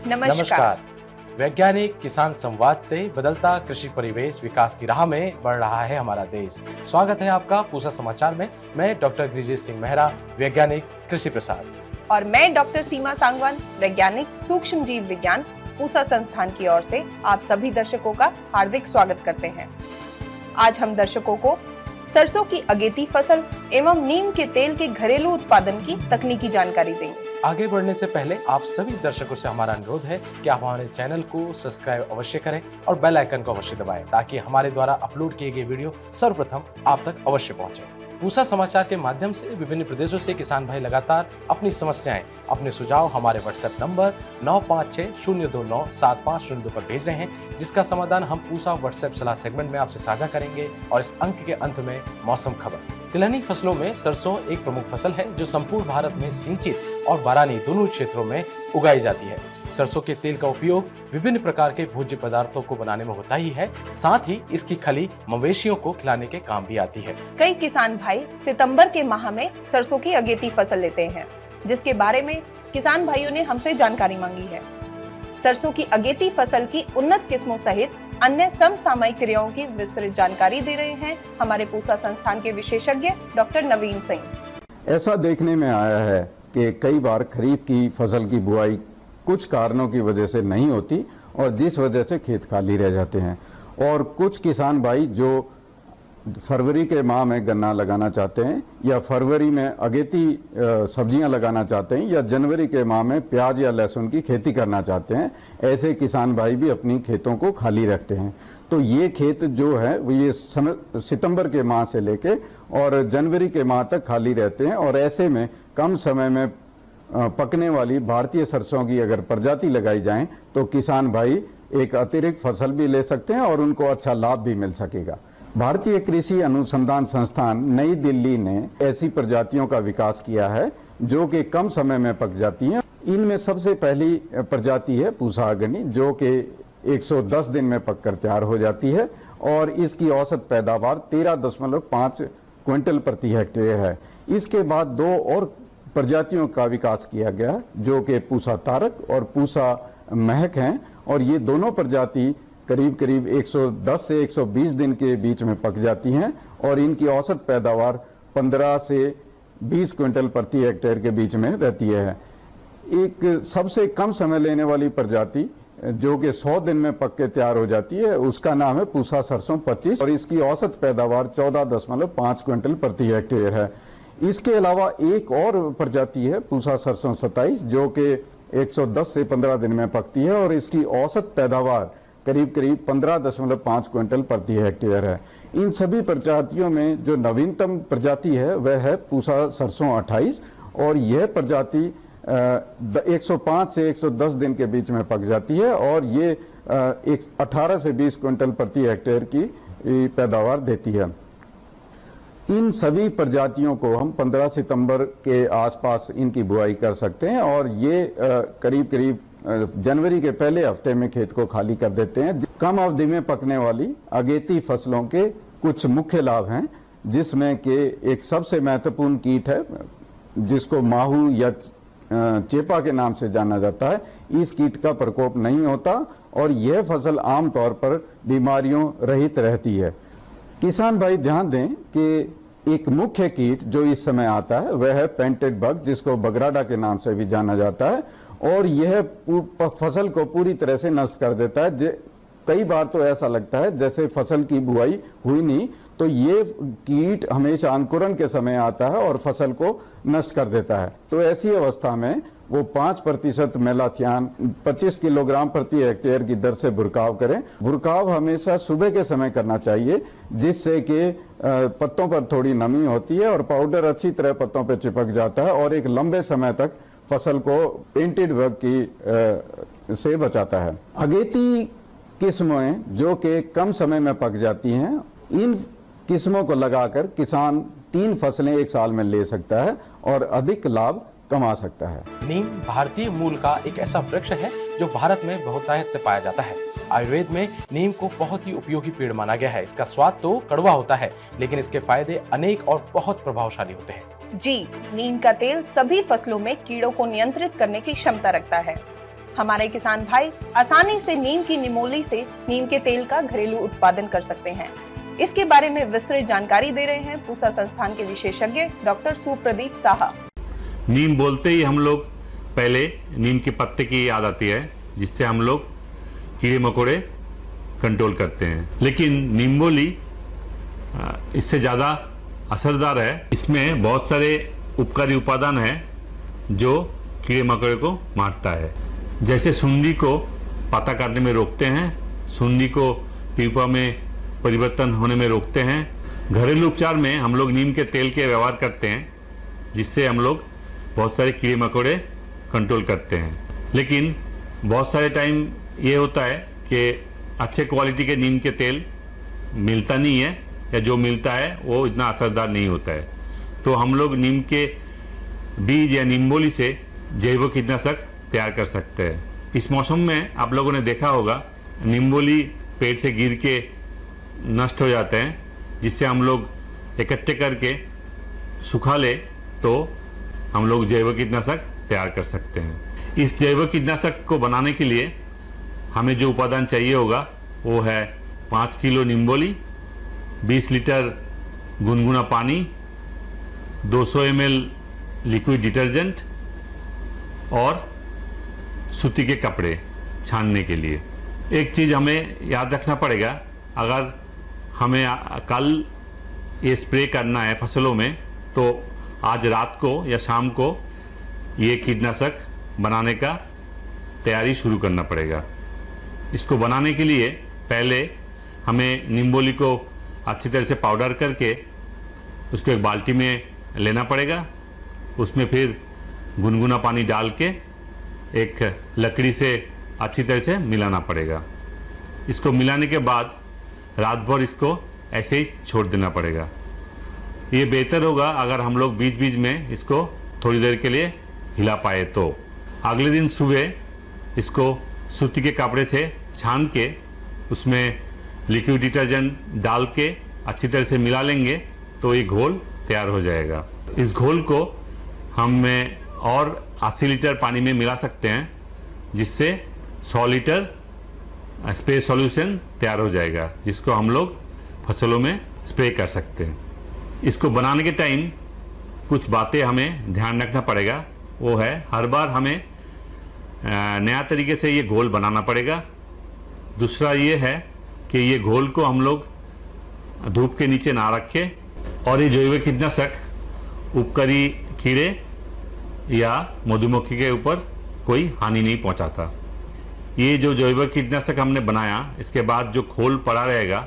नमस्कार। वैज्ञानिक किसान संवाद से बदलता कृषि परिवेश विकास की राह में बढ़ रहा है हमारा देश। स्वागत है आपका पूसा समाचार में। मैं डॉक्टर गिरिजेश सिंह मेहरा, वैज्ञानिक कृषि प्रसार, और मैं डॉक्टर सीमा सांगवान, वैज्ञानिक सूक्ष्म जीव विज्ञान, पूसा संस्थान की ओर से आप सभी दर्शकों का हार्दिक स्वागत करते हैं। आज हम दर्शकों को सरसों की अगेती फसल एवं नीम के तेल के घरेलू उत्पादन की तकनीकी जानकारी देंगे। आगे बढ़ने से पहले आप सभी दर्शकों से हमारा अनुरोध है कि आप हमारे चैनल को सब्सक्राइब अवश्य करें और बेल आइकन को अवश्य दबाएं ताकि हमारे द्वारा अपलोड किए गए वीडियो सर्वप्रथम आप तक अवश्य पहुंचे। पूसा समाचार के माध्यम से विभिन्न प्रदेशों से किसान भाई लगातार अपनी समस्याएं, अपने सुझाव हमारे व्हाट्सएप नंबर 9560297502 पर भेज रहे हैं, जिसका समाधान हम पूसा व्हाट्सएप सलाह सेगमेंट में आपसे साझा करेंगे। और इस अंक के अंत में मौसम खबर। तिलहनी फसलों में सरसों एक प्रमुख फसल है जो संपूर्ण भारत में सिंचित और बारानी दोनों क्षेत्रों में उगाई जाती है। सरसों के तेल का उपयोग विभिन्न प्रकार के भोज्य पदार्थों को बनाने में होता ही है, साथ ही इसकी खली मवेशियों को खिलाने के काम भी आती है। कई किसान भाई सितंबर के माह में सरसों की अगेती फसल लेते हैं, जिसके बारे में किसान भाइयों ने हमसे जानकारी मांगी है। सरसों की अगेती फसल की उन्नत किस्मों सहित अन्य समसामयिक क्रियाओं की विस्तृत जानकारी दे रहे हैं हमारे पूसा संस्थान के विशेषज्ञ डॉक्टर नवीन सिंह। ऐसा देखने में आया है कि कई बार खरीफ की फसल की बुआई कुछ कारणों की वजह से नहीं होती और जिस वजह से खेत खाली रह जाते हैं, और कुछ किसान भाई जो फरवरी के माह में गन्ना लगाना चाहते हैं या फरवरी में अगेती सब्जियां लगाना चाहते हैं या जनवरी के माह में प्याज या लहसुन की खेती करना चाहते हैं, ऐसे किसान भाई भी अपनी खेतों को खाली रखते हैं। तो ये खेत जो है वो ये सितंबर के माह से लेके और जनवरी के माह तक खाली रहते हैं, और ऐसे में कम समय में पकने वाली भारतीय सरसों की अगर प्रजाति लगाई जाए तो किसान भाई एक अतिरिक्त फसल भी ले सकते हैं और उनको अच्छा लाभ भी मिल सकेगा। भारतीय कृषि अनुसंधान संस्थान नई दिल्ली ने ऐसी प्रजातियों का विकास किया है जो कि कम समय में पक जाती हैं। इनमें सबसे पहली प्रजाति है पूसा अग्रणी, जो कि 110 दिन में पककर तैयार हो जाती है और इसकी औसत पैदावार 13.5 क्विंटल प्रति हेक्टेयर है। इसके बाद दो और प्रजातियों का विकास किया गया जो कि पूसा तारक और पूसा महक हैं, और ये दोनों प्रजाति करीब करीब 110 से 120 दिन के बीच में पक जाती हैं और इनकी औसत पैदावार 15 से 20 क्विंटल प्रति हेक्टेयर के बीच में रहती है। एक सबसे कम समय लेने वाली प्रजाति जो कि 100 दिन में पक के तैयार हो जाती है, उसका नाम है पूसा सरसों 25 और इसकी औसत पैदावार 14.5 क्विंटल प्रति हेक्टेयर है। इसके अलावा एक और प्रजाति है पूसा सरसों 27 जो कि 110 से 15 दिन में पकती है और इसकी औसत पैदावार करीब करीब 15.5 क्विंटल प्रति हेक्टेयर है। इन सभी प्रजातियों में जो नवीनतम प्रजाति है वह है पूसा सरसों 28 और यह प्रजाति 105 से 110 दिन के बीच में पक जाती है और ये 18 से 20 क्विंटल प्रति हेक्टेयर की पैदावार देती है। इन सभी प्रजातियों को हम 15 सितंबर के आसपास इनकी बुआई कर सकते हैं और ये करीब करीब जनवरी के पहले हफ्ते में खेत को खाली कर देते हैं। कम अवधि में पकने वाली अगेती फसलों के कुछ मुख्य लाभ हैं, जिसमें कि एक सबसे महत्वपूर्ण कीट है जिसको माहू या चेपा के नाम से जाना जाता है। इस कीट का प्रकोप नहीं होता और यह फसल आमतौर पर बीमारियों रहित रहती है। किसान भाई ध्यान दें कि एक मुख्य कीट जो इस समय आता है वह है पेंटेड बग, जिसको बगराडा के नाम से भी जाना जाता है, और यह फसल को पूरी तरह से नष्ट कर देता है। कई बार तो ऐसा लगता है जैसे फसल की बुआई हुई नहीं, तो ये कीट हमेशा अंकुरण के समय आता है और फसल को नष्ट कर देता है। तो ऐसी अवस्था में वो 5% मेलाथियान 25 किलोग्राम प्रति हेक्टेयर की दर से भुरकाव करें। भुरकाव हमेशा सुबह के समय करना चाहिए, जिससे कि पत्तों पर थोड़ी नमी होती है और पाउडर अच्छी तरह पत्तों पर चिपक जाता है और एक लंबे समय तक फसल को पेंटेड बग की से बचाता है। अगेती किस्में जो कि कम समय में पक जाती हैं, इन किस्मों को लगाकर किसान 3 फसलें एक साल में ले सकता है और अधिक लाभ कमा सकता है। नीम भारतीय मूल का एक ऐसा वृक्ष है जो भारत में बहुतायत से पाया जाता है। आयुर्वेद में नीम को बहुत ही उपयोगी पेड़ माना गया है। इसका स्वाद तो कड़वा होता है, लेकिन इसके फायदे अनेक और बहुत प्रभावशाली होते हैं। जी, नीम का तेल सभी फसलों में कीड़ों को नियंत्रित करने की क्षमता रखता है। हमारे किसान भाई आसानी से नीम की निमोली से नीम के तेल का घरेलू उत्पादन कर सकते हैं। इसके बारे में विस्तृत जानकारी दे रहे हैं पूसा संस्थान के विशेषज्ञ डॉक्टर सुप्रदीप साहा। नीम बोलते ही हम लोग पहले नीम के पत्ते की याद आती है, जिससे हम लोग कीड़े मकोड़े कंट्रोल करते हैं। लेकिन नींबोली इससे ज़्यादा असरदार है। इसमें बहुत सारे उपकारी उपादान हैं जो कीड़े मकोड़े को मारता है। जैसे सुंडी को पत्ता काटने में रोकते हैं, सुंडी को प्यूपा में परिवर्तन होने में रोकते हैं। घरेलू उपचार में हम लोग नीम के तेल के व्यवहार करते हैं, जिससे हम लोग बहुत सारे कीड़े मकोड़े कंट्रोल करते हैं। लेकिन बहुत सारे टाइम ये होता है कि अच्छे क्वालिटी के नीम के तेल मिलता नहीं है, या जो मिलता है वो इतना असरदार नहीं होता है। तो हम लोग नीम के बीज या निम्बोली से जैव कीटनाशक तैयार कर सकते हैं। इस मौसम में आप लोगों ने देखा होगा निम्बोली पेड़ से गिर के नष्ट हो जाते हैं, जिससे हम लोग इकट्ठे करके सुखा ले तो हम लोग जैव कीटनाशक तैयार कर सकते हैं। इस जैव कीटनाशक को बनाने के लिए हमें जो उपादान चाहिए होगा वो है 5 किलो निम्बोली, 20 लीटर गुनगुना पानी, 200 ml लिक्विड डिटर्जेंट और सूती के कपड़े छानने के लिए। एक चीज़ हमें याद रखना पड़ेगा, अगर हमें कल ये स्प्रे करना है फसलों में, तो आज रात को या शाम को ये कीटनाशक बनाने का तैयारी शुरू करना पड़ेगा। इसको बनाने के लिए पहले हमें निम्बोली को अच्छी तरह से पाउडर करके उसको एक बाल्टी में लेना पड़ेगा। उसमें फिर गुनगुना पानी डाल के एक लकड़ी से अच्छी तरह से मिलाना पड़ेगा। इसको मिलाने के बाद रात भर इसको ऐसे ही छोड़ देना पड़ेगा। ये बेहतर होगा अगर हम लोग बीच बीच में इसको थोड़ी देर के लिए हिला पाए तो। अगले दिन सुबह इसको सूती के कपड़े से छान के उसमें लिक्विड डिटर्जेंट डाल के अच्छी तरह से मिला लेंगे तो ये घोल तैयार हो जाएगा। इस घोल को हम और 80 लीटर पानी में मिला सकते हैं, जिससे 100 लीटर स्प्रे सॉल्यूशन तैयार हो जाएगा, जिसको हम लोग फसलों में स्प्रे कर सकते हैं। इसको बनाने के टाइम कुछ बातें हमें ध्यान रखना पड़ेगा। वो है, हर बार हमें नया तरीके से ये घोल बनाना पड़ेगा। दूसरा ये है कि ये घोल को हम लोग धूप के नीचे ना रखें, और ये जैव कीटनाशक उपकारी कीड़े या मधुमक्खी के ऊपर कोई हानि नहीं पहुंचाता। ये जो जैव कीटनाशक हमने बनाया, इसके बाद जो खोल पड़ा रहेगा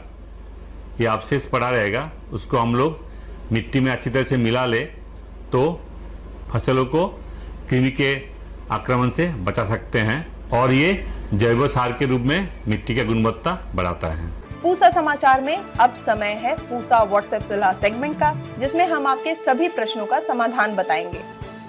या अवशेष पड़ा रहेगा, उसको हम लोग मिट्टी में अच्छी तरह से मिला ले तो फसलों को कृमि के आक्रमण से बचा सकते हैं, और ये जैव सार के रूप में मिट्टी की गुणवत्ता बढ़ाता है। पूसा समाचार में अब समय है पूसा व्हाट्सएप सलाह सेगमेंट का, जिसमें हम आपके सभी प्रश्नों का समाधान बताएंगे।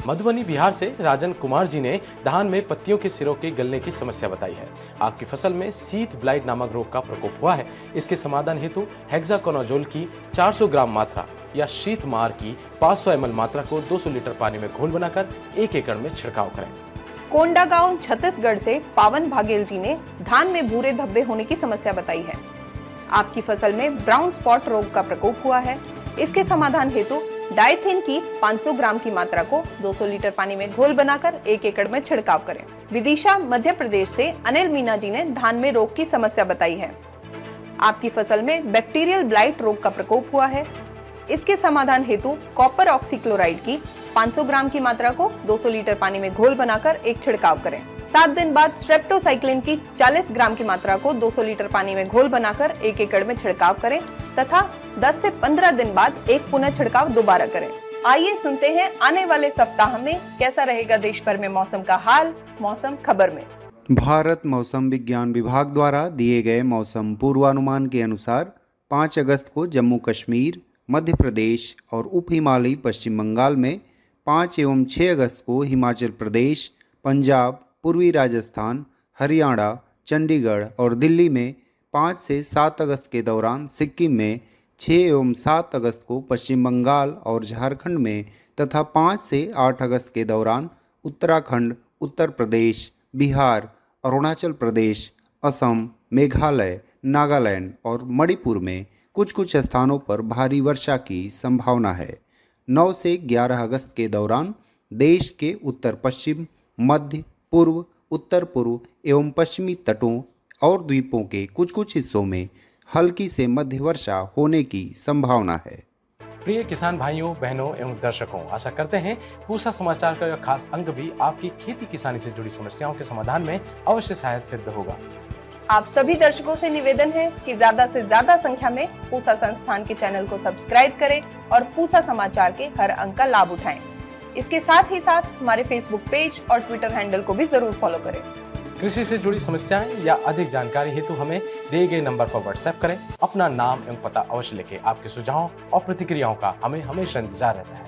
मधुबनी बिहार से राजन कुमार जी ने धान में पत्तियों के सिरों के गलने की समस्या बताई है। आपकी फसल में शीत ब्लाइट नामक रोग का प्रकोप हुआ है। इसके समाधान हेतु हेक्साकोनाजोल की 400 ग्राम मात्रा या शीत मार की 500 ml मात्रा को 200 लीटर पानी में घोल बनाकर 1 एकड़ में छिड़काव करें। कोंडागांव छत्तीसगढ़ से पावन भागेल जी ने धान में भूरे धब्बे होने की समस्या बताई है। आपकी फसल में ब्राउन स्पॉट रोग का प्रकोप हुआ है। इसके समाधान हेतु डाइथिन की 500 ग्राम की मात्रा को 200 लीटर पानी में घोल बनाकर 1 एकड़ में छिड़काव करें। विदिशा मध्य प्रदेश से अनिल मीना जी ने धान में रोग की समस्या बताई है। आपकी फसल में बैक्टीरियल ब्लाइट रोग का प्रकोप हुआ है। इसके समाधान हेतु कॉपर ऑक्सीक्लोराइड की 500 ग्राम की मात्रा को 200 लीटर पानी में घोल बनाकर एक छिड़काव करें। 7 दिन बाद स्ट्रेप्टोसाइक्लिन की 40 ग्राम की मात्रा को 200 लीटर पानी में घोल बनाकर 1 एकड़ में छिड़काव करें तथा 10 से 15 दिन बाद एक पुनः छिड़काव दोबारा करें। आइए सुनते हैं आने वाले सप्ताह में कैसा रहेगा देश भर में मौसम का हाल, मौसम खबर में। भारत मौसम विज्ञान विभाग द्वारा दिए गए मौसम पूर्वानुमान के अनुसार 5 अगस्त को जम्मू कश्मीर, मध्य प्रदेश और उप हिमालयी पश्चिम बंगाल में, 5 एवं 6 अगस्त को हिमाचल प्रदेश, पंजाब, पूर्वी राजस्थान, हरियाणा, चंडीगढ़ और दिल्ली में 5 से 7 अगस्त के दौरान, सिक्किम में 6 एवं 7 अगस्त को पश्चिम बंगाल और झारखंड में तथा 5 से 8 अगस्त के दौरान उत्तराखंड, उत्तर प्रदेश, बिहार, अरुणाचल प्रदेश, असम, मेघालय, नागालैंड और मणिपुर में कुछ कुछ स्थानों पर भारी वर्षा की संभावना है। 9 से 11 अगस्त के दौरान देश के उत्तर पश्चिम, मध्य, पूर्व, उत्तर पूर्व एवं पश्चिमी तटों और द्वीपों के कुछ कुछ हिस्सों में हल्की से मध्य वर्षा होने की संभावना है। प्रिय किसान भाइयों, बहनों एवं दर्शकों, आशा करते हैं पूसा समाचार का यह खास अंक भी आपकी खेती किसानी से जुड़ी समस्याओं के समाधान में अवश्य सहायक सिद्ध होगा। आप सभी दर्शकों से निवेदन है कि ज्यादा से ज्यादा संख्या में पूसा संस्थान के चैनल को सब्सक्राइब करें और पूसा समाचार के हर अंक का लाभ उठाएं। इसके साथ ही साथ हमारे फेसबुक पेज और ट्विटर हैंडल को भी जरूर फॉलो करें। कृषि से जुड़ी समस्याएं या अधिक जानकारी हेतु हमें दिए गए नंबर पर व्हाट्सएप करें। अपना नाम एवं पता अवश्य लिखें। आपके सुझावों और प्रतिक्रियाओं का हमें हमेशा इंतजार रहता है।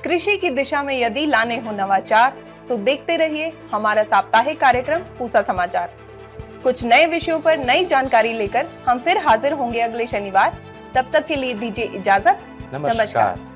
कृषि की दिशा में यदि लाने हो नवाचार, तो देखते रहिए हमारा साप्ताहिक कार्यक्रम पूसा समाचार। कुछ नए विषयों पर नई जानकारी लेकर हम फिर हाजिर होंगे अगले शनिवार। तब तक के लिए दीजिए इजाजत। नमस्कार।